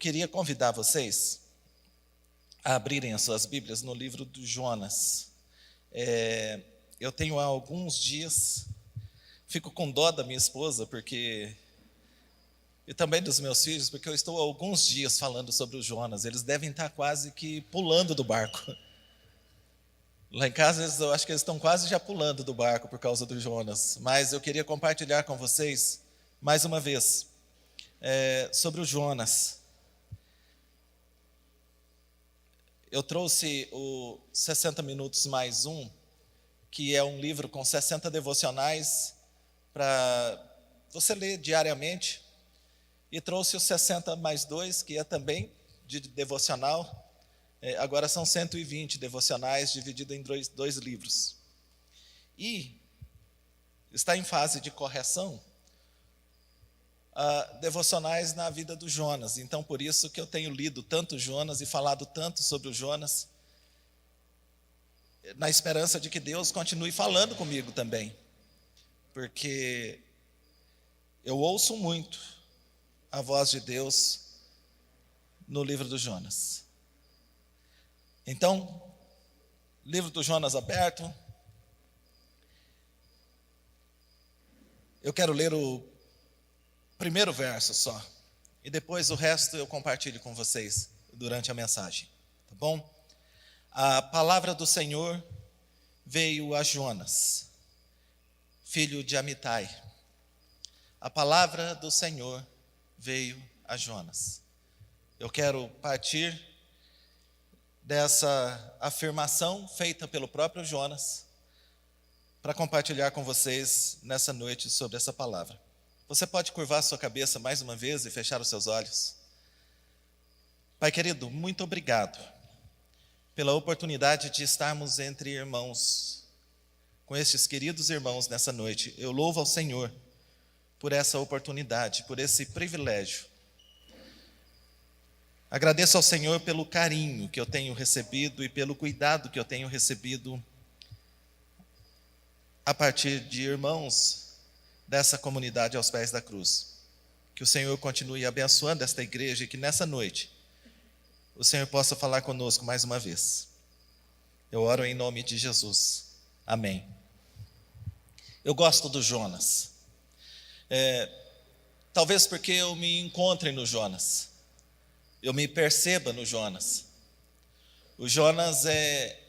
queria convidar vocês a abrirem as suas Bíblias no livro do Jonas. Eu tenho há alguns dias, fico com dó da minha esposa, e também dos meus filhos, porque eu estou há alguns dias falando sobre o Jonas. Eles devem estar quase que pulando do barco. Lá em casa, eu acho que eles estão quase já pulando do barco por causa do Jonas. Mas eu queria compartilhar com vocês, mais uma vez, sobre o Jonas. Eu trouxe o 60 Minutos Mais Um, que é um livro com 60 devocionais para você ler diariamente. E trouxe o 60 mais 2, que é também de devocional. Agora são 120 devocionais, dividido em dois livros. E está em fase de correção devocionais na vida do Jonas. Então, por isso que eu tenho lido tanto Jonas e falado tanto sobre o Jonas, na esperança de que Deus continue falando comigo também. Porque eu ouço muito a voz de Deus no livro do Jonas. Então, livro do Jonas aberto. Eu quero ler o primeiro verso só, e depois o resto eu compartilho com vocês durante a mensagem, tá bom? A palavra do Senhor veio a Jonas, filho de Amitai. A palavra do Senhor veio a Jonas. Eu quero partir dessa afirmação feita pelo próprio Jonas para compartilhar com vocês nessa noite sobre essa palavra. Você pode curvar sua cabeça mais uma vez e fechar os seus olhos? Pai querido, muito obrigado pela oportunidade de estarmos entre irmãos, com estes queridos irmãos nessa noite. Eu louvo ao Senhor por essa oportunidade, por esse privilégio. Agradeço ao Senhor pelo carinho que eu tenho recebido e pelo cuidado que eu tenho recebido a partir de irmãos dessa comunidade aos pés da cruz. Que o Senhor continue abençoando esta igreja e que nessa noite o Senhor possa falar conosco mais uma vez. Eu oro em nome de Jesus. Amém. Eu gosto do Jonas. Talvez porque eu me encontre no Jonas. Eu me perceba no Jonas. O Jonas é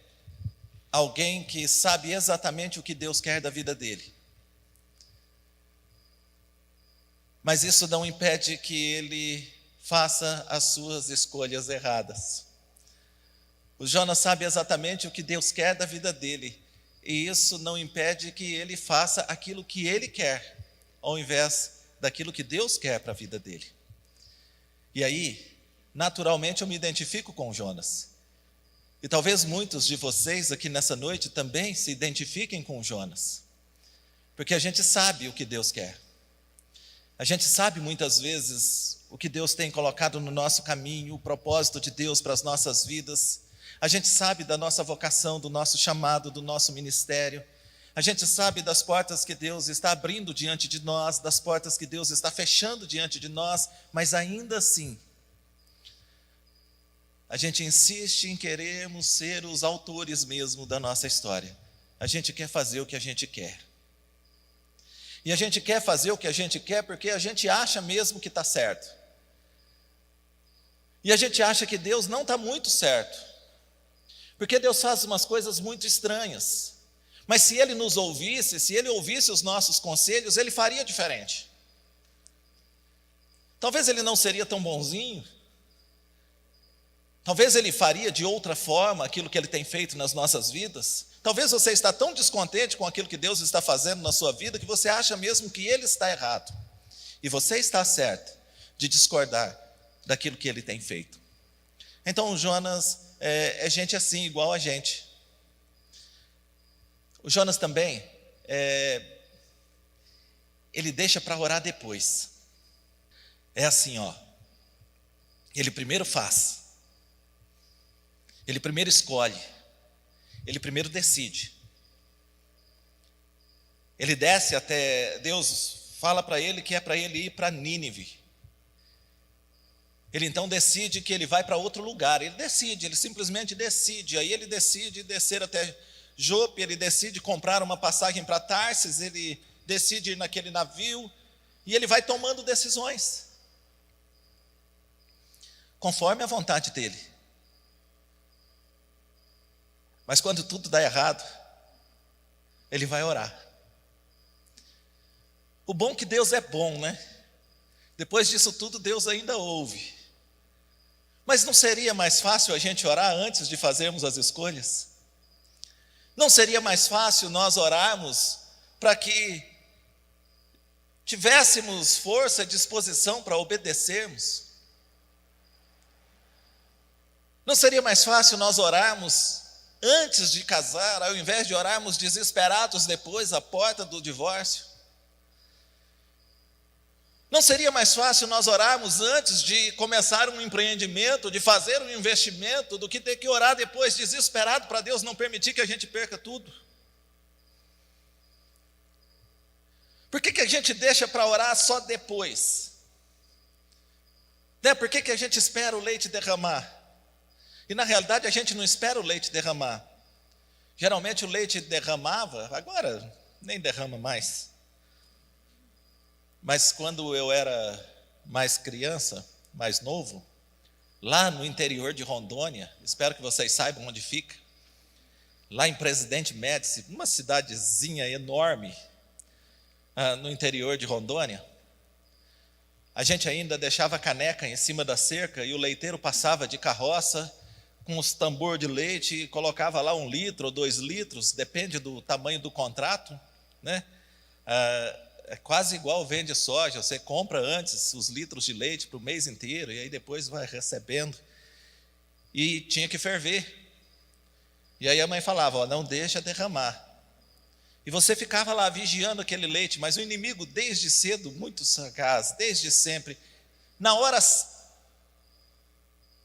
alguém que sabe exatamente o que Deus quer da vida dele. Mas isso não impede que ele faça as suas escolhas erradas. O Jonas sabe exatamente o que Deus quer da vida dele. E isso não impede que ele faça aquilo que ele quer, ao invés daquilo que Deus quer para a vida dele. E aí, naturalmente, eu me identifico com o Jonas. E talvez muitos de vocês aqui nessa noite também se identifiquem com o Jonas. Porque a gente sabe o que Deus quer. A gente sabe muitas vezes o que Deus tem colocado no nosso caminho, o propósito de Deus para as nossas vidas. A gente sabe da nossa vocação, do nosso chamado, do nosso ministério. A gente sabe das portas que Deus está abrindo diante de nós, das portas que Deus está fechando diante de nós, mas ainda assim, a gente insiste em querermos ser os autores mesmo da nossa história. A gente quer fazer o que a gente quer. E a gente quer fazer o que a gente quer porque a gente acha mesmo que está certo. E a gente acha que Deus não está muito certo. Porque Deus faz umas coisas muito estranhas. Mas se Ele nos ouvisse, se Ele ouvisse os nossos conselhos, Ele faria diferente. Talvez Ele não seria tão bonzinho. Talvez Ele faria de outra forma aquilo que Ele tem feito nas nossas vidas. Talvez você está tão descontente com aquilo que Deus está fazendo na sua vida que você acha mesmo que Ele está errado. E você está certo de discordar daquilo que Ele tem feito. Então o Jonas é gente assim, igual a gente. O Jonas também, ele deixa para orar depois. É assim, ele primeiro faz. Ele primeiro escolhe. Ele primeiro decide. Ele desce até, Deus fala para ele que é para ele ir para Nínive. Ele então decide que ele vai para outro lugar. Ele simplesmente decide. Aí ele decide descer até Jope, ele decide comprar uma passagem para Tarsis, ele decide ir naquele navio, e ele vai tomando decisões, conforme a vontade dele. Mas quando tudo dá errado, ele vai orar. O bom é que Deus é bom, né? Depois disso tudo, Deus ainda ouve. Mas não seria mais fácil a gente orar antes de fazermos as escolhas? Não seria mais fácil nós orarmos para que tivéssemos força e disposição para obedecermos? Não seria mais fácil nós orarmos antes de casar, ao invés de orarmos desesperados depois à porta do divórcio? Não seria mais fácil nós orarmos antes de começar um empreendimento, de fazer um investimento, do que ter que orar depois desesperado para Deus não permitir que a gente perca tudo? Por que a gente deixa para orar só depois? Né? Por que a gente espera o leite derramar? E na realidade a gente não espera o leite derramar. Geralmente o leite derramava, agora nem derrama mais. Mas quando eu era mais criança, mais novo, lá no interior de Rondônia, espero que vocês saibam onde fica, lá em Presidente Médici, uma cidadezinha enorme, no interior de Rondônia, a gente ainda deixava caneca em cima da cerca e o leiteiro passava de carroça com os tambor de leite e colocava lá 1 litro ou 2 litros, depende do tamanho do contrato, né? É quase igual vende soja, você compra antes os litros de leite para o mês inteiro e aí depois vai recebendo. E tinha que ferver. E aí a mãe falava, não deixa derramar. E você ficava lá vigiando aquele leite, mas o inimigo desde cedo, muito sagaz, desde sempre, na hora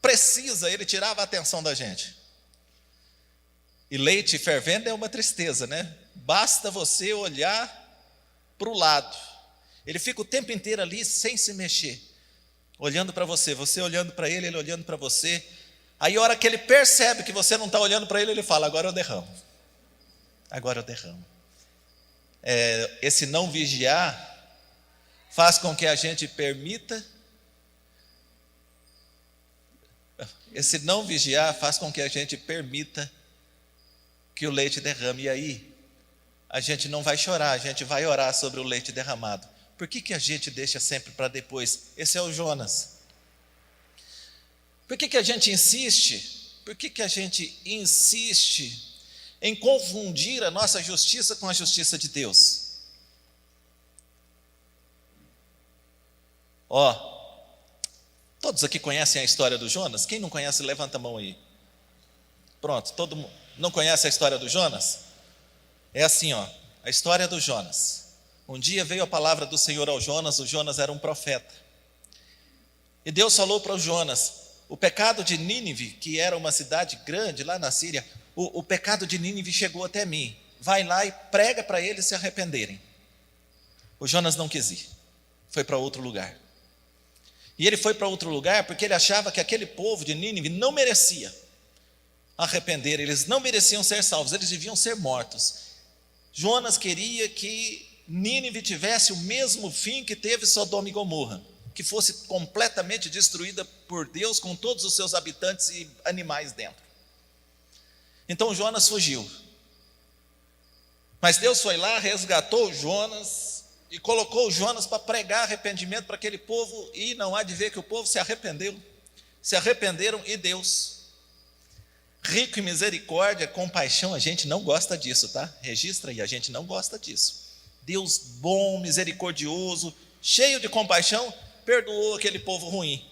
precisa, ele tirava a atenção da gente. E leite fervendo é uma tristeza, né? Basta você olhar para o lado, ele fica o tempo inteiro ali sem se mexer, olhando para você olhando para ele, ele olhando para você. Aí a hora que ele percebe que você não está olhando para ele, ele fala, agora eu derramo. Esse não vigiar faz com que a gente permita, que o leite derrame. E aí a gente não vai chorar, a gente vai orar sobre o leite derramado. Por que a gente deixa sempre para depois? Esse é o Jonas. Por que a gente insiste? Por que a gente insiste em confundir a nossa justiça com a justiça de Deus? Todos aqui conhecem a história do Jonas? Quem não conhece, levanta a mão aí. Pronto, todo mundo não conhece a história do Jonas? É assim, a história do Jonas. Um dia veio a palavra do Senhor ao Jonas, o Jonas era um profeta. E Deus falou para o Jonas, o pecado de Nínive, que era uma cidade grande lá na Síria, o pecado de Nínive chegou até mim. Vai lá e prega para eles se arrependerem. O Jonas não quis ir, foi para outro lugar. E ele foi para outro lugar porque ele achava que aquele povo de Nínive não merecia arrepender, eles não mereciam ser salvos, eles deviam ser mortos. Jonas queria que Nínive tivesse o mesmo fim que teve Sodoma e Gomorra, que fosse completamente destruída por Deus, com todos os seus habitantes e animais dentro. Então Jonas fugiu. Mas Deus foi lá, resgatou Jonas e colocou Jonas para pregar arrependimento para aquele povo, e não há de ver que o povo se arrependeram, e Deus, rico em misericórdia, compaixão, a gente não gosta disso, tá? Registra aí, a gente não gosta disso. Deus bom, misericordioso, cheio de compaixão, perdoou aquele povo ruim.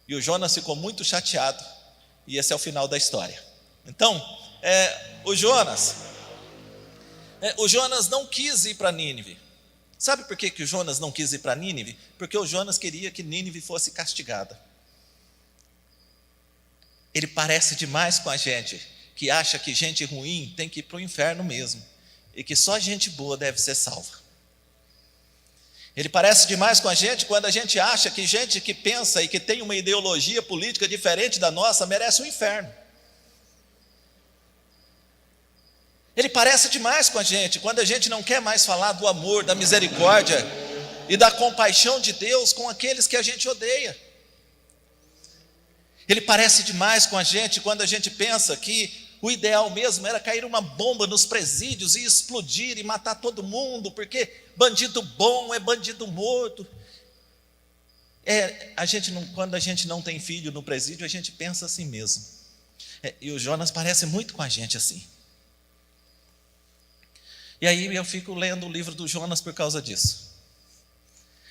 E o Jonas ficou muito chateado, e esse é o final da história. Então, o Jonas não quis ir para Nínive. Sabe por que o Jonas não quis ir para Nínive? Porque o Jonas queria que Nínive fosse castigada. Ele parece demais com a gente, que acha que gente ruim tem que ir para o inferno mesmo, e que só gente boa deve ser salva. Ele parece demais com a gente quando a gente acha que gente que pensa e que tem uma ideologia política diferente da nossa merece o inferno. Ele parece demais com a gente quando a gente não quer mais falar do amor, da misericórdia e da compaixão de Deus com aqueles que a gente odeia. Ele parece demais com a gente quando a gente pensa que o ideal mesmo era cair uma bomba nos presídios e explodir e matar todo mundo, porque bandido bom é bandido morto. Quando a gente não tem filho no presídio, a gente pensa assim mesmo. E o Jonas parece muito com a gente assim. E aí eu fico lendo o livro do Jonas por causa disso.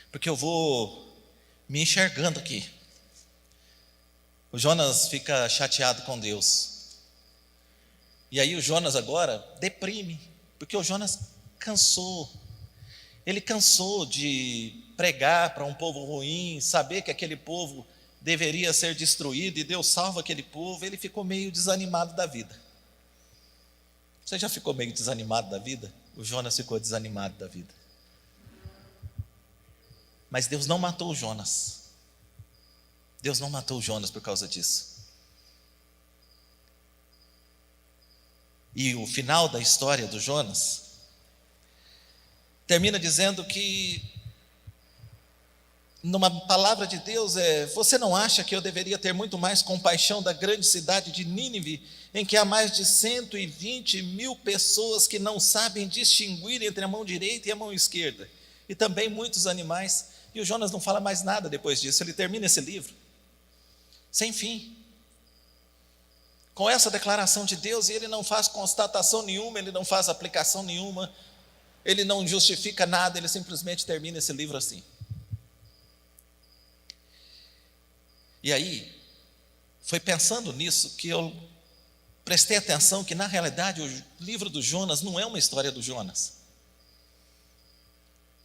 Porque eu vou me enxergando aqui. O Jonas fica chateado com Deus. E aí o Jonas agora deprime, porque o Jonas cansou. Ele cansou de pregar para um povo ruim, saber que aquele povo deveria ser destruído e Deus salva aquele povo. Ele ficou meio desanimado da vida. Você já ficou meio desanimado da vida? O Jonas ficou desanimado da vida. Mas Deus não matou o Jonas. Deus não matou o Jonas por causa disso. E o final da história do Jonas termina dizendo que, numa palavra de Deus, você não acha que eu deveria ter muito mais compaixão da grande cidade de Nínive, em que há mais de 120 mil pessoas que não sabem distinguir entre a mão direita e a mão esquerda, e também muitos animais? E o Jonas não fala mais nada depois disso. Ele termina esse livro sem fim, com essa declaração de Deus, e ele não faz constatação nenhuma, ele não faz aplicação nenhuma, ele não justifica nada, ele simplesmente termina esse livro assim. E aí, foi pensando nisso que eu prestei atenção que, na realidade, o livro do Jonas não é uma história do Jonas.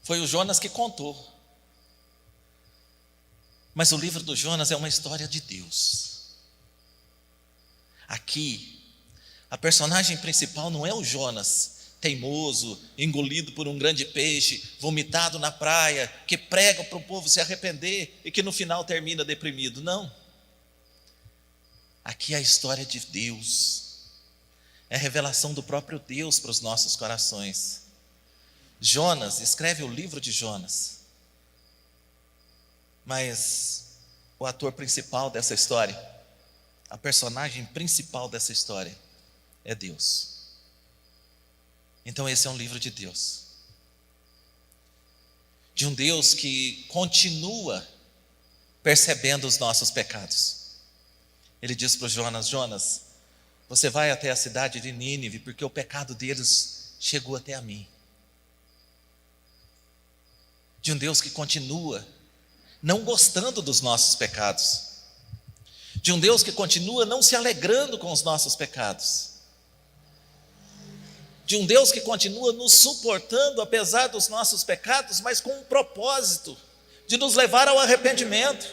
Foi o Jonas que contou. Mas o livro do Jonas é uma história de Deus. Aqui, a personagem principal não é o Jonas, teimoso, engolido por um grande peixe, vomitado na praia, que prega para o povo se arrepender e que no final termina deprimido. Não. Aqui é a história de Deus. É a revelação do próprio Deus para os nossos corações. Jonas escreve o livro de Jonas. Mas o ator principal dessa história, a personagem principal dessa história é Deus. Então esse é um livro de Deus. De um Deus que continua percebendo os nossos pecados. Ele diz para o Jonas: Jonas, você vai até a cidade de Nínive, porque o pecado deles chegou até a mim. De um Deus que continua não gostando dos nossos pecados. De um Deus que continua não se alegrando com os nossos pecados. De um Deus que continua nos suportando apesar dos nossos pecados, mas com um propósito de nos levar ao arrependimento.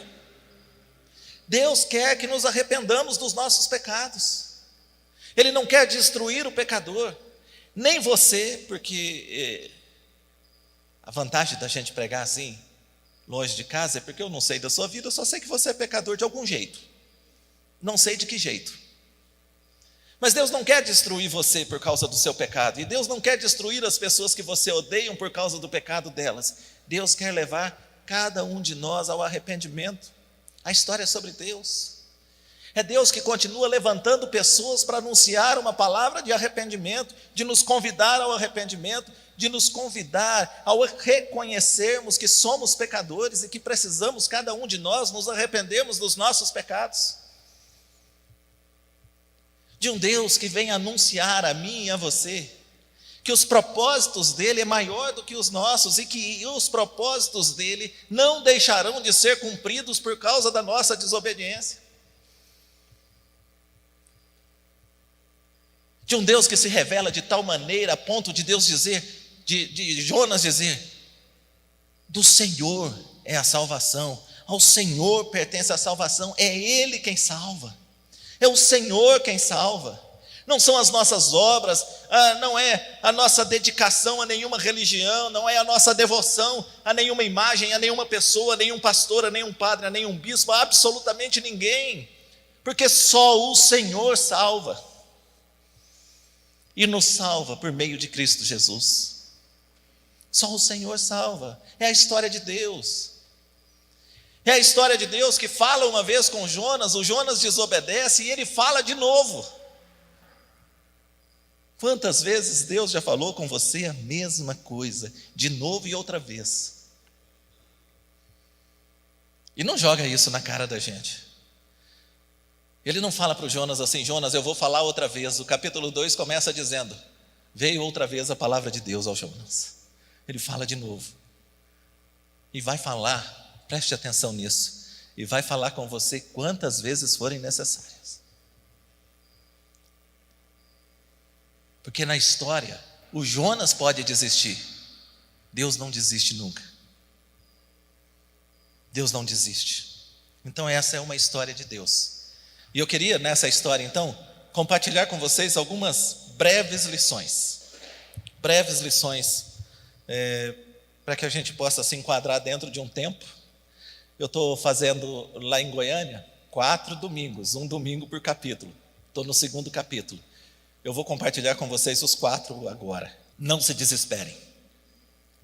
Deus quer que nos arrependamos dos nossos pecados. Ele não quer destruir o pecador, nem você, porque a vantagem da gente pregar assim, longe de casa, é porque eu não sei da sua vida, eu só sei que você é pecador de algum jeito. Não sei de que jeito. Mas Deus não quer destruir você por causa do seu pecado. E Deus não quer destruir as pessoas que você odeia por causa do pecado delas. Deus quer levar cada um de nós ao arrependimento. A história é sobre Deus. É Deus que continua levantando pessoas para anunciar uma palavra de arrependimento, de nos convidar ao arrependimento, de nos convidar ao reconhecermos que somos pecadores e que precisamos, cada um de nós, nos arrependermos dos nossos pecados. De um Deus que vem anunciar a mim e a você que os propósitos dele é maior do que os nossos e que os propósitos dele não deixarão de ser cumpridos por causa da nossa desobediência. De um Deus que se revela de tal maneira a ponto de Deus dizer, de Jonas dizer: do Senhor é a salvação, ao Senhor pertence a salvação, é Ele quem salva, é o Senhor quem salva. não são as nossas obras, não é a nossa dedicação a nenhuma religião, não é a nossa devoção a nenhuma imagem, a nenhuma pessoa, a nenhum pastor, a nenhum padre, a nenhum bispo, a absolutamente ninguém, porque só o Senhor salva, e nos salva por meio de Cristo Jesus. Só o Senhor salva, é a história de Deus. É a história de Deus que fala uma vez com Jonas, o Jonas desobedece e ele fala de novo. Quantas vezes Deus já falou com você a mesma coisa, de novo e outra vez? E não joga isso na cara da gente. Ele não fala para o Jonas assim: Jonas, eu vou falar outra vez. O capítulo 2 começa dizendo: veio outra vez a palavra de Deus ao Jonas. Ele fala de novo. E vai falar, preste atenção nisso, e vai falar com você quantas vezes forem necessárias. Porque na história, o Jonas pode desistir, Deus não desiste nunca. Deus não desiste. Então essa é uma história de Deus. E eu queria nessa história então, compartilhar com vocês algumas breves lições. Breves lições, para que a gente possa se enquadrar dentro de um tempo. Eu estou fazendo lá em Goiânia 4 domingos, um domingo por capítulo. Estou no 2º capítulo. Eu vou compartilhar com vocês os 4 agora. Não se desesperem.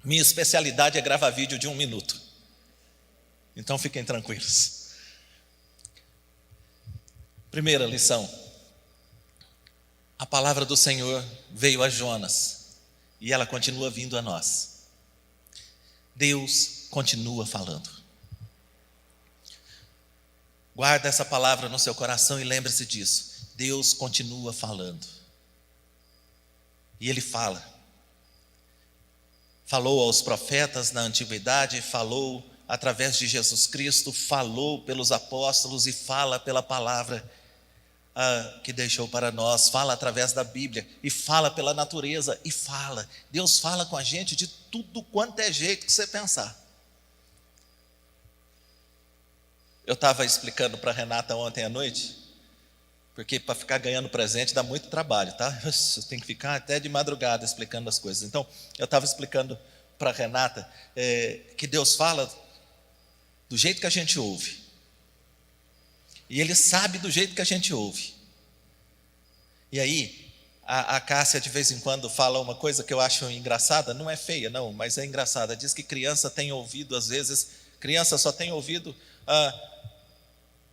Minha especialidade é gravar vídeo de 1 minuto. Então fiquem tranquilos. Primeira lição. A palavra do Senhor veio a Jonas e ela continua vindo a nós. Deus continua falando. Guarda essa palavra no seu coração e lembre-se disso. Deus continua falando. E Ele fala. Falou aos profetas na antiguidade, falou através de Jesus Cristo, falou pelos apóstolos e fala pela palavra que deixou para nós, fala através da Bíblia e fala pela natureza e fala. Deus fala com a gente de tudo quanto é jeito que você pensar. Eu estava explicando para a Renata ontem à noite, porque para ficar ganhando presente dá muito trabalho, tá? Você tem que ficar até de madrugada explicando as coisas. Então, eu estava explicando para a Renata que Deus fala do jeito que a gente ouve. E Ele sabe do jeito que a gente ouve. E aí, a Cássia de vez em quando fala uma coisa que eu acho engraçada, não é feia não, mas é engraçada. Diz que criança tem ouvido, às vezes, criança só tem ouvido,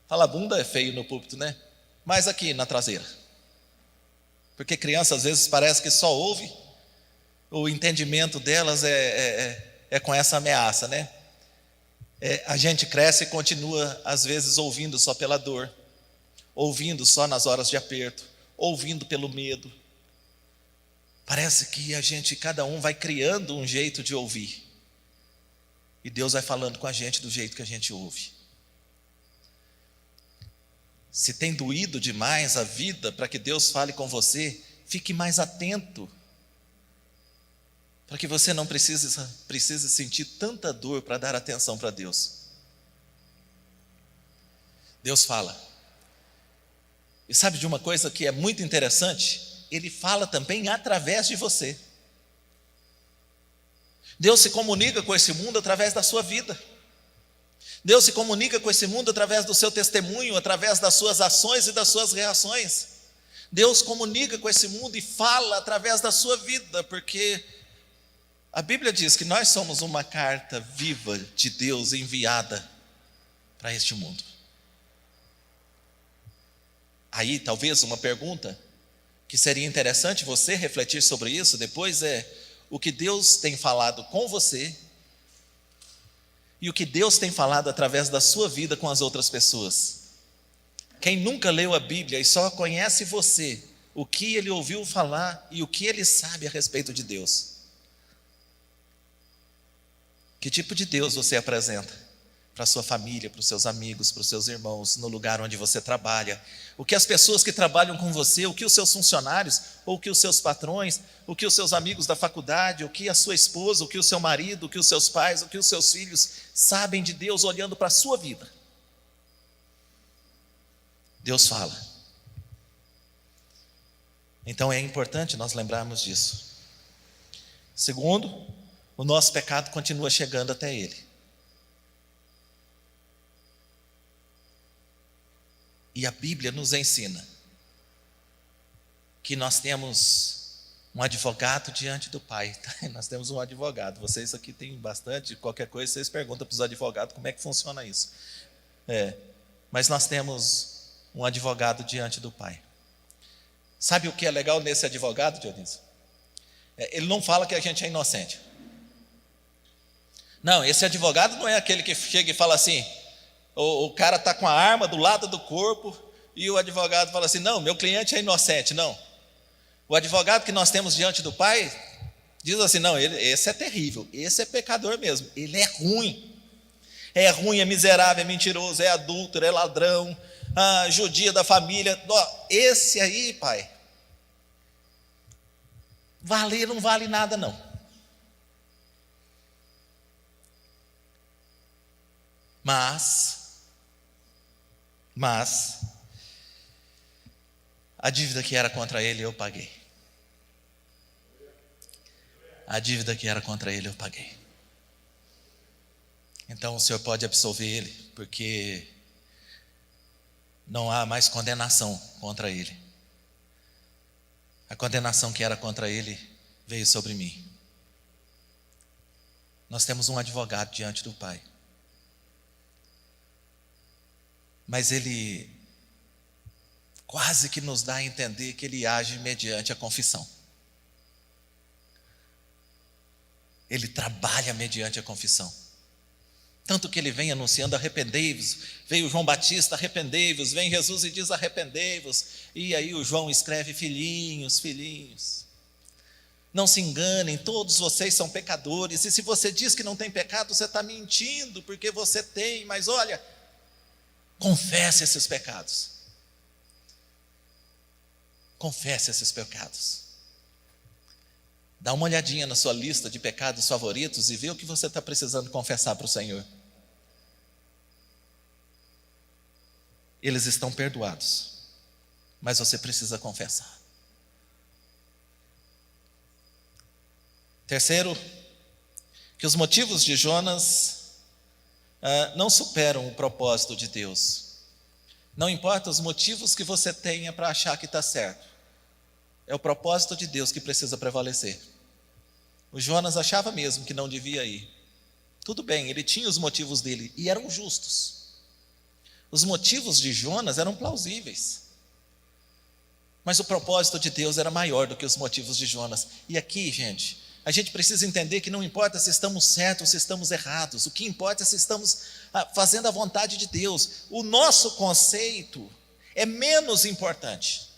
fala bunda é feio no púlpito, né? Mas aqui na traseira. Porque criança às vezes parece que só ouve, o entendimento delas é com essa ameaça, né? A gente cresce e continua às vezes ouvindo só pela dor, ouvindo só nas horas de aperto, ouvindo pelo medo. Parece que cada um vai criando um jeito de ouvir. E Deus vai falando com a gente do jeito que a gente ouve. Se tem doído demais a vida para que Deus fale com você, fique mais atento, para que você não precise sentir tanta dor para dar atenção para Deus. Deus fala. E sabe de uma coisa que é muito interessante? Ele fala também através de você. Deus se comunica com esse mundo através da sua vida. Deus se comunica com esse mundo através do seu testemunho, através das suas ações e das suas reações. Deus comunica com esse mundo e fala através da sua vida, porque a Bíblia diz que nós somos uma carta viva de Deus enviada para este mundo. Aí, talvez uma pergunta que seria interessante você refletir sobre isso depois é: o que Deus tem falado com você e o que Deus tem falado através da sua vida com as outras pessoas. Quem nunca leu a Bíblia e só conhece você, o que ele ouviu falar e o que ele sabe a respeito de Deus? Que tipo de Deus você apresenta para a sua família, para os seus amigos, para os seus irmãos, no lugar onde você trabalha? O que as pessoas que trabalham com você, o que os seus funcionários, ou o que os seus patrões, o que os seus amigos da faculdade, o que a sua esposa, o que o seu marido, o que os seus pais, o que os seus filhos sabem de Deus olhando para a sua vida? Deus fala. Então é importante nós lembrarmos disso. Segundo, o nosso pecado continua chegando até Ele. E a Bíblia nos ensina que nós temos um advogado diante do Pai. Nós temos um advogado. Vocês aqui têm bastante, qualquer coisa vocês perguntam para os advogados como é que funciona isso. Mas nós temos um advogado diante do Pai. Sabe o que é legal nesse advogado, Dionísio? Ele não fala que a gente é inocente. Não, esse advogado não é aquele que chega e fala assim, o cara está com a arma do lado do corpo e o advogado fala assim, não, meu cliente é inocente. Não. O advogado que nós temos diante do Pai diz assim, não, esse é terrível, esse é pecador mesmo, ele é ruim, é miserável, é mentiroso, é adúltero, é ladrão, judia da família. Esse aí, Pai, não vale nada não. Mas a dívida que era contra ele eu paguei. A dívida que era contra ele eu paguei. Então o Senhor pode absolver ele, porque não há mais condenação contra ele. A condenação que era contra ele veio sobre mim. Nós temos um advogado diante do Pai. Mas ele quase que nos dá a entender que ele age mediante a confissão. Ele trabalha mediante a confissão. Tanto que ele vem anunciando, arrependei-vos. Veio João Batista, arrependei-vos. Vem Jesus e diz, arrependei-vos. E aí o João escreve, filhinhos, filhinhos. Não se enganem, todos vocês são pecadores. E se você diz que não tem pecado, você está mentindo, porque você tem. Mas olha, confesse esses pecados. Confesse esses pecados. Dá uma olhadinha na sua lista de pecados favoritos e vê o que você está precisando confessar para o Senhor. Eles estão perdoados, mas você precisa confessar. Terceiro, que os motivos de Jonas não superam o propósito de Deus. Não importa os motivos que você tenha para achar que está certo, é o propósito de Deus que precisa prevalecer. O Jonas achava mesmo que não devia ir. Tudo bem, ele tinha os motivos dele e eram justos. Os motivos de Jonas eram plausíveis. Mas o propósito de Deus era maior do que os motivos de Jonas. E aqui, gente, a gente precisa entender que não importa se estamos certos ou se estamos errados. O que importa é se estamos fazendo a vontade de Deus. O nosso conceito é menos importante.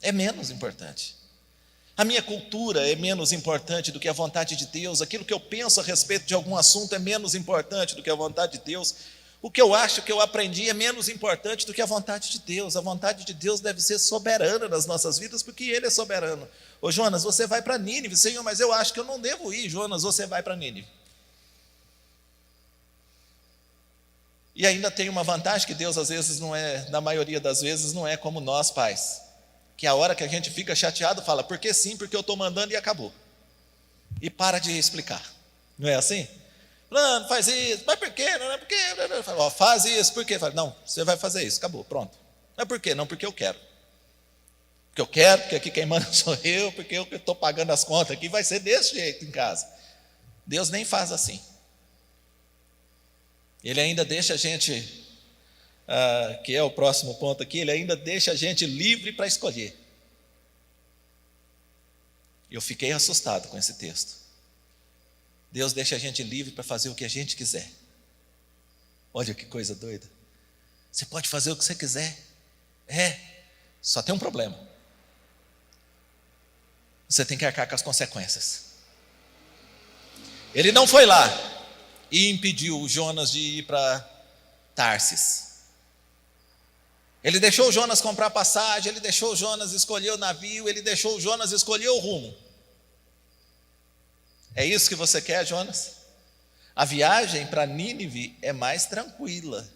É menos importante. A minha cultura é menos importante do que a vontade de Deus. Aquilo que eu penso a respeito de algum assunto é menos importante do que a vontade de Deus. O que eu acho que eu aprendi é menos importante do que a vontade de Deus. A vontade de Deus deve ser soberana nas nossas vidas, porque Ele é soberano. Ô Jonas, você vai para Nínive. Senhor, mas eu acho que eu não devo ir. Jonas, você vai para Nínive. E ainda tem uma vantagem que Deus às vezes não é, na maioria das vezes, não é como nós pais. Que a hora que a gente fica chateado, fala, porque sim, porque eu estou mandando e acabou. E para de explicar. Não é assim? Não, faz isso, mas por quê? Não, por quê? Faz isso, por quê? Não, você vai fazer isso, acabou, pronto. Não é por quê? Não, porque eu quero. Porque eu quero, porque aqui quem manda sou eu, porque eu estou pagando as contas aqui, vai ser desse jeito em casa. Deus nem faz assim. Ele ainda deixa a gente... que é o próximo ponto aqui, ele ainda deixa a gente livre para escolher. Eu fiquei assustado com esse texto. Deus deixa a gente livre para fazer o que a gente quiser. Olha que coisa doida. Você pode fazer o que você quiser. Só tem um problema. Você tem que arcar com as consequências. Ele não foi lá e impediu o Jonas de ir para Tarsis. Ele deixou o Jonas comprar passagem, ele deixou o Jonas escolher o navio, ele deixou o Jonas escolher o rumo. É isso que você quer, Jonas? A viagem para Nínive é mais tranquila.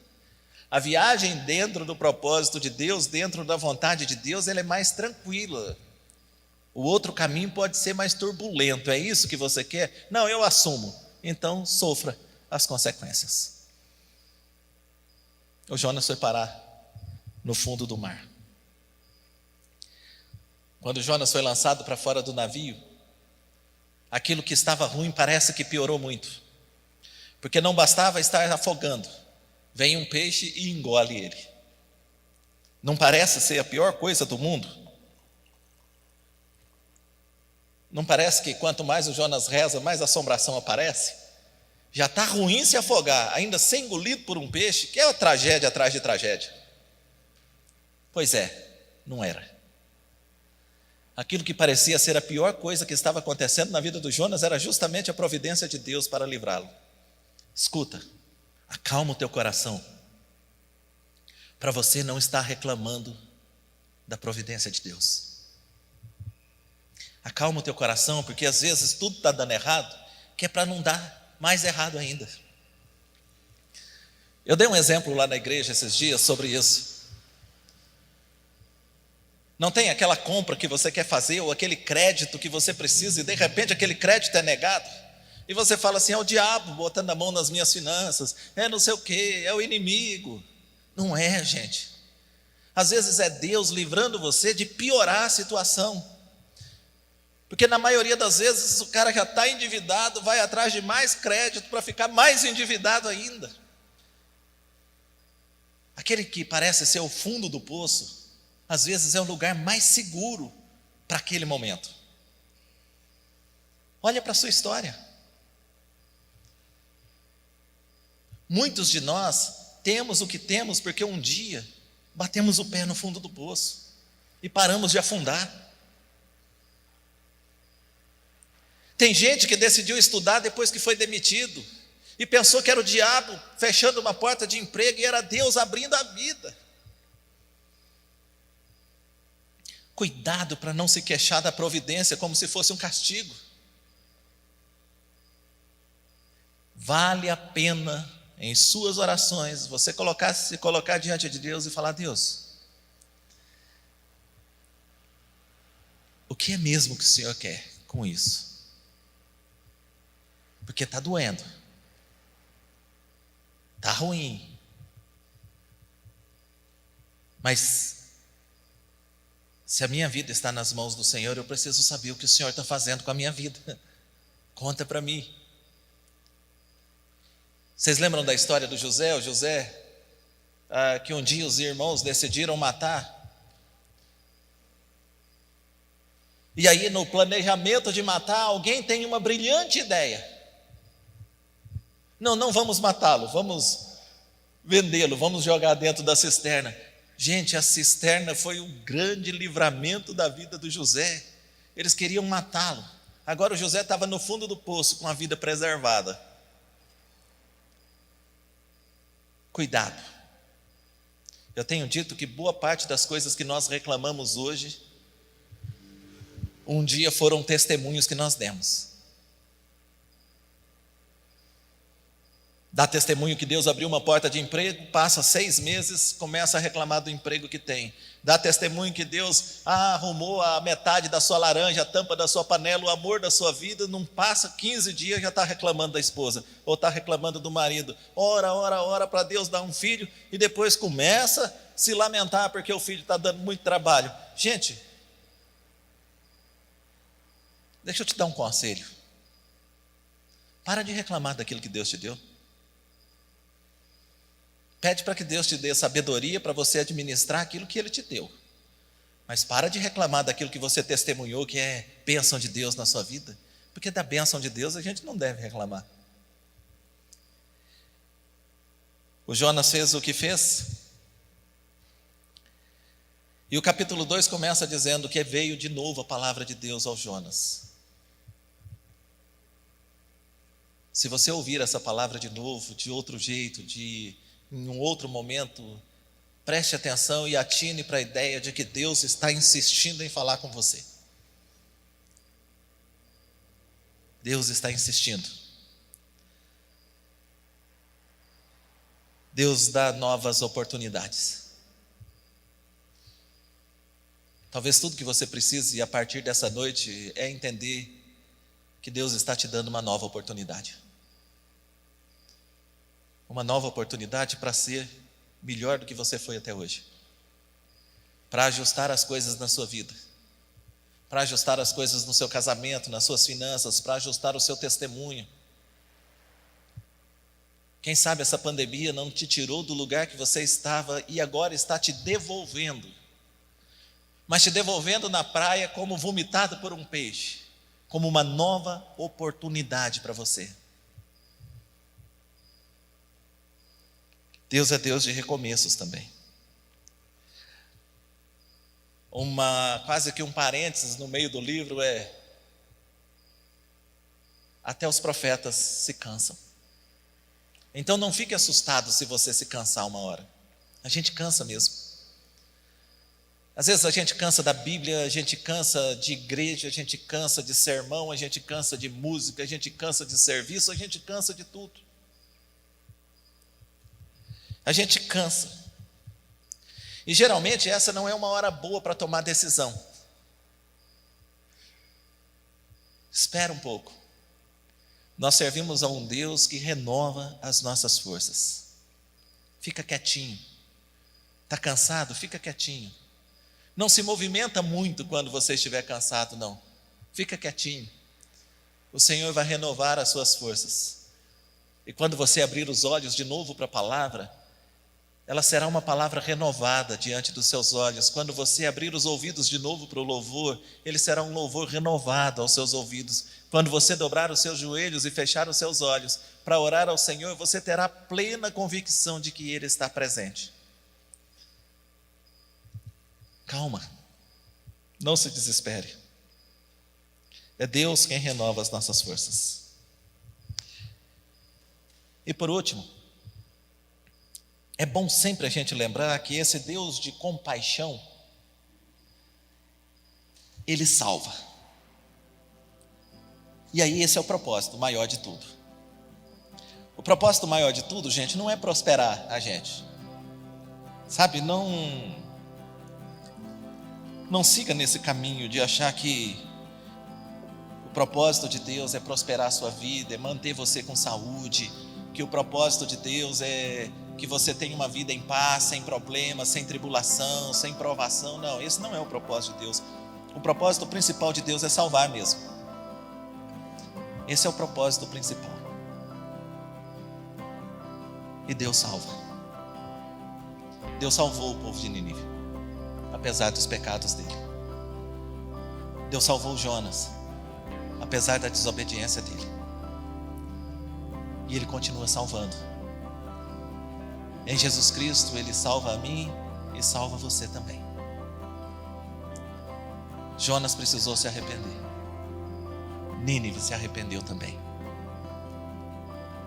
A viagem dentro do propósito de Deus, dentro da vontade de Deus, ela é mais tranquila. O outro caminho pode ser mais turbulento. É isso que você quer? Não, eu assumo. Então, sofra as consequências. O Jonas foi parar no fundo do mar. Quando Jonas foi lançado para fora do navio, aquilo que estava ruim parece que piorou muito. Porque não bastava estar afogando. Vem um peixe e engole ele. Não parece ser a pior coisa do mundo? Não parece que quanto mais o Jonas reza, mais assombração aparece? Já está ruim se afogar, ainda ser engolido por um peixe, que é uma tragédia atrás de tragédia. Pois é, não era. Aquilo que parecia ser a pior coisa que estava acontecendo na vida do Jonas era justamente a providência de Deus para livrá-lo. Escuta, acalma o teu coração, para você não estar reclamando da providência de Deus. Acalma o teu coração, porque às vezes tudo está dando errado, que é para não dar mais errado ainda. Eu dei um exemplo lá na igreja esses dias sobre isso. Não tem aquela compra que você quer fazer, ou aquele crédito que você precisa, e de repente aquele crédito é negado, e você fala assim: é o diabo botando a mão nas minhas finanças, é não sei o que, é o inimigo. Não é, gente. Às vezes é Deus livrando você de piorar a situação. Porque na maioria das vezes o cara já está endividado, vai atrás de mais crédito para ficar mais endividado ainda. Aquele que parece ser o fundo do poço, às vezes é o lugar mais seguro para aquele momento. Olha para a sua história. Muitos de nós temos o que temos porque um dia batemos o pé no fundo do poço e paramos de afundar. Tem gente que decidiu estudar depois que foi demitido e pensou que era o diabo fechando uma porta de emprego e era Deus abrindo a vida. Cuidado para não se queixar da providência como se fosse um castigo. Vale a pena em suas orações você se colocar diante de Deus e falar: Deus, o que é mesmo que o Senhor quer com isso? Porque está doendo, está ruim, mas se a minha vida está nas mãos do Senhor, eu preciso saber o que o Senhor está fazendo com a minha vida. Conta para mim. Vocês lembram da história do José? O José, que um dia os irmãos decidiram matar. E aí, no planejamento de matar, alguém tem uma brilhante ideia. Não vamos matá-lo, vamos vendê-lo, vamos jogar dentro da cisterna. Gente, a cisterna foi o grande livramento da vida do José. Eles queriam matá-lo. Agora o José estava no fundo do poço com a vida preservada. Cuidado. Eu tenho dito que boa parte das coisas que nós reclamamos hoje, um dia foram testemunhos que nós demos. Dá testemunho que Deus abriu uma porta de emprego, passa 6 meses, começa a reclamar do emprego que tem. Dá testemunho que Deus arrumou a metade da sua laranja, a tampa da sua panela, o amor da sua vida, não passa 15 dias, já está reclamando da esposa, ou está reclamando do marido. Ora para Deus dar um filho, e depois começa a se lamentar porque o filho está dando muito trabalho. Gente, deixa eu te dar um conselho. Para de reclamar daquilo que Deus te deu. Pede para que Deus te dê sabedoria para você administrar aquilo que Ele te deu. Mas para de reclamar daquilo que você testemunhou, que é bênção de Deus na sua vida. Porque da bênção de Deus a gente não deve reclamar. O Jonas fez o que fez. E o capítulo 2 começa dizendo que veio de novo a palavra de Deus ao Jonas. Se você ouvir essa palavra de novo, de outro jeito, em um outro momento, preste atenção e atine para a ideia de que Deus está insistindo em falar com você. Deus está insistindo. Deus dá novas oportunidades. Talvez tudo que você precise a partir dessa noite é entender que Deus está te dando uma nova oportunidade. Uma nova oportunidade para ser melhor do que você foi até hoje. Para ajustar as coisas na sua vida. Para ajustar as coisas no seu casamento, nas suas finanças, para ajustar o seu testemunho. Quem sabe essa pandemia não te tirou do lugar que você estava e agora está te devolvendo. Mas te devolvendo na praia como vomitado por um peixe, como uma nova oportunidade para você. Deus é Deus de recomeços também. Quase que um parênteses no meio do livro é: até os profetas se cansam. Então não fique assustado se você se cansar uma hora. A gente cansa mesmo. Às vezes a gente cansa da Bíblia, a gente cansa de igreja, a gente cansa de sermão, a gente cansa de música, a gente cansa de serviço, a gente cansa de tudo. A gente cansa. E geralmente essa não é uma hora boa para tomar decisão. Espera um pouco. Nós servimos a um Deus que renova as nossas forças. Fica quietinho. Está cansado? Fica quietinho. Não se movimenta muito quando você estiver cansado, não. Fica quietinho. O Senhor vai renovar as suas forças. E quando você abrir os olhos de novo para a palavra, ela será uma palavra renovada diante dos seus olhos. Quando você abrir os ouvidos de novo para o louvor, ele será um louvor renovado aos seus ouvidos. Quando você dobrar os seus joelhos e fechar os seus olhos para orar ao Senhor, você terá plena convicção de que Ele está presente. Calma, não se desespere. É Deus quem renova as nossas forças. E por último, é bom sempre a gente lembrar que esse Deus de compaixão, Ele salva. E aí esse é o propósito maior de tudo. O propósito maior de tudo, gente, não é prosperar a gente. Sabe, não siga nesse caminho de achar que o propósito de Deus é prosperar a sua vida, é manter você com saúde, que o propósito de Deus é que você tenha uma vida em paz, sem problemas, sem tribulação, sem provação. Não, esse não é o propósito de Deus. O propósito principal de Deus é salvar mesmo. Esse é o propósito principal. E Deus salva. Deus salvou o povo de Nínive, apesar dos pecados dele. Deus salvou Jonas, apesar da desobediência dele. E Ele continua salvando. Em Jesus Cristo, Ele salva a mim e salva você também. Jonas precisou se arrepender. Nínive se arrependeu também.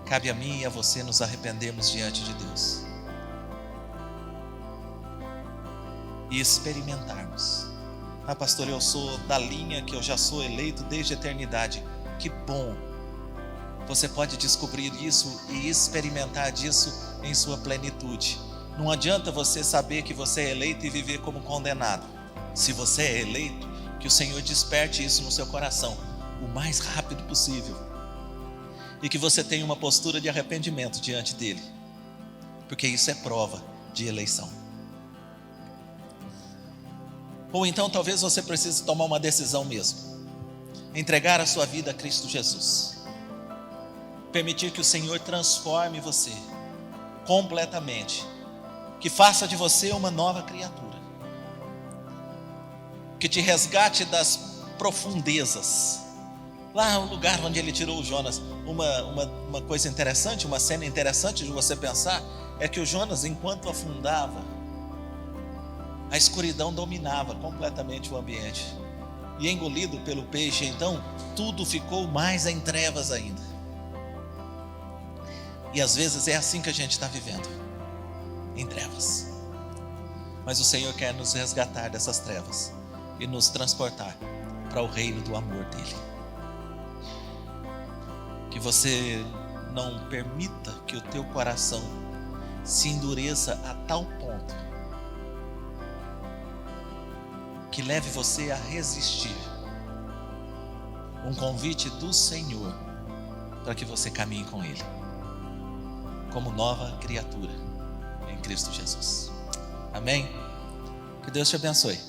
Cabe a mim e a você nos arrependermos diante de Deus. E experimentarmos. Ah, pastor, eu sou da linha que eu já sou eleito desde a eternidade. Que bom! Você pode descobrir isso e experimentar disso em sua plenitude. Não adianta você saber que você é eleito e viver como condenado. Se você é eleito, que o Senhor desperte isso no seu coração o mais rápido possível. E que você tenha uma postura de arrependimento diante dele. Porque isso é prova de eleição. Ou então talvez você precise tomar uma decisão mesmo. Entregar a sua vida a Cristo Jesus. Permitir que o Senhor transforme você completamente. Que faça de você uma nova criatura. Que te resgate das profundezas. Lá no lugar onde Ele tirou o Jonas. Uma coisa interessante, uma cena interessante de você pensar, é que o Jonas, enquanto afundava, a escuridão dominava completamente o ambiente. E engolido pelo peixe, então, tudo ficou mais em trevas ainda. E às vezes é assim que a gente está vivendo, em trevas. Mas o Senhor quer nos resgatar dessas trevas e nos transportar para o reino do amor dEle. Que você não permita que o teu coração se endureça a tal ponto que leve você a resistir um convite do Senhor para que você caminhe com Ele como nova criatura em Cristo Jesus. Amém? Que Deus te abençoe.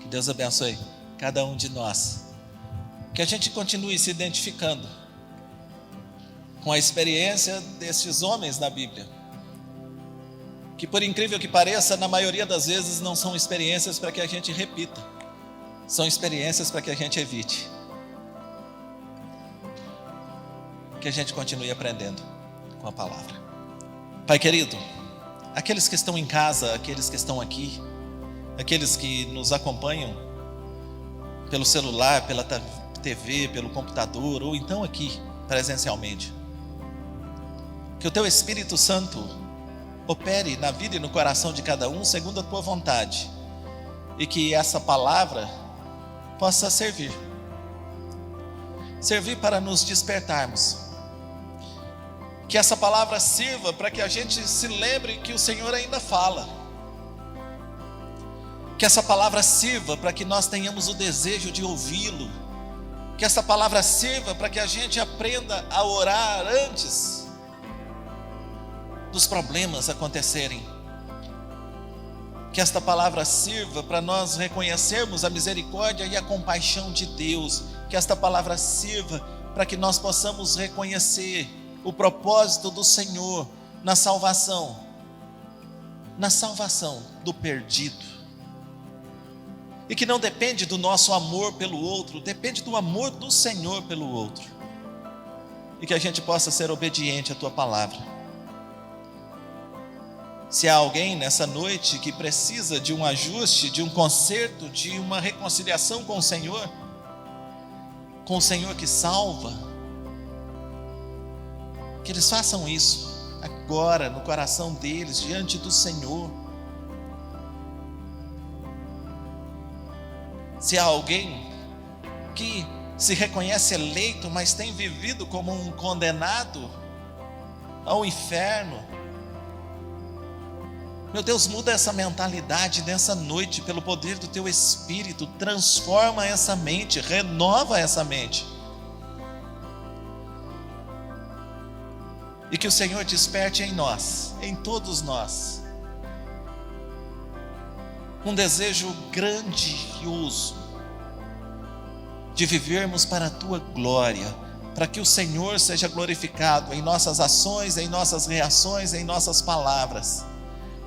Que Deus abençoe cada um de nós. Que a gente continue se identificando com a experiência destes homens na Bíblia, que, por incrível que pareça, na maioria das vezes não são experiências para que a gente repita, são experiências para que a gente evite. Que a gente continue aprendendo com a palavra. Pai querido, aqueles que estão em casa, aqueles que estão aqui, aqueles que nos acompanham pelo celular, pela TV, pelo computador, ou então aqui presencialmente, que o Teu Espírito Santo opere na vida e no coração de cada um segundo a Tua vontade, e que essa palavra possa servir para nos despertarmos, que essa palavra sirva para que a gente se lembre que o Senhor ainda fala, que essa palavra sirva para que nós tenhamos o desejo de ouvi-lo, que essa palavra sirva para que a gente aprenda a orar antes dos problemas acontecerem, que esta palavra sirva para nós reconhecermos a misericórdia e a compaixão de Deus, que esta palavra sirva para que nós possamos reconhecer o propósito do Senhor na salvação do perdido, e que não depende do nosso amor pelo outro, depende do amor do Senhor pelo outro, e que a gente possa ser obediente à Tua palavra. Se há alguém nessa noite que precisa de um ajuste, de um conserto, de uma reconciliação com o Senhor que salva, que eles façam isso agora no coração deles, diante do Senhor. Se há alguém que se reconhece eleito, mas tem vivido como um condenado ao inferno, meu Deus, muda essa mentalidade nessa noite, pelo poder do Teu Espírito, transforma essa mente, renova essa mente, e que o Senhor desperte em nós, em todos nós, um desejo grandioso de vivermos para a Tua glória, para que o Senhor seja glorificado em nossas ações, em nossas reações, em nossas palavras,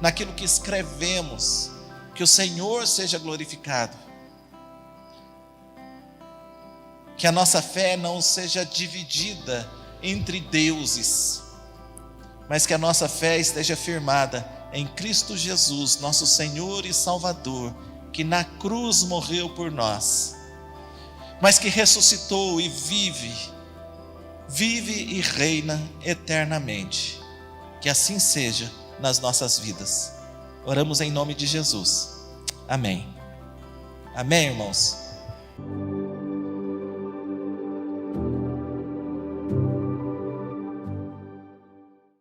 naquilo que escrevemos, que o Senhor seja glorificado, que a nossa fé não seja dividida entre deuses, mas que a nossa fé esteja firmada em Cristo Jesus, nosso Senhor e Salvador, que na cruz morreu por nós, mas que ressuscitou e vive e reina eternamente. Que assim seja nas nossas vidas. Oramos em nome de Jesus. Amém. Amém, irmãos.